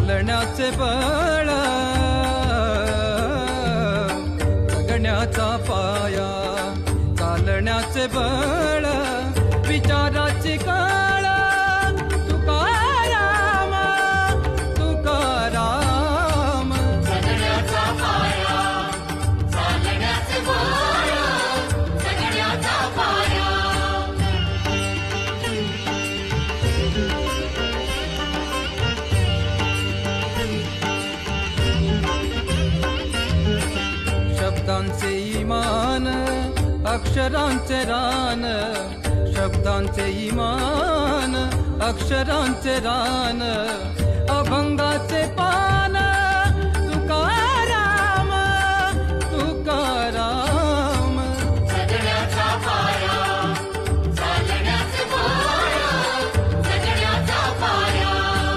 चालण्याचे बळ जगण्याचा पाया चालण्याचे बळ विचाराची काळ तुकाराम तुकाराम जगण्याचा पाया चालण्याचे बळ जगण्याचा पाया शब्दांचे इमान अक्षरांचे रान शब्दांचे इमान अक्षरांचे रान अभंगाचे पान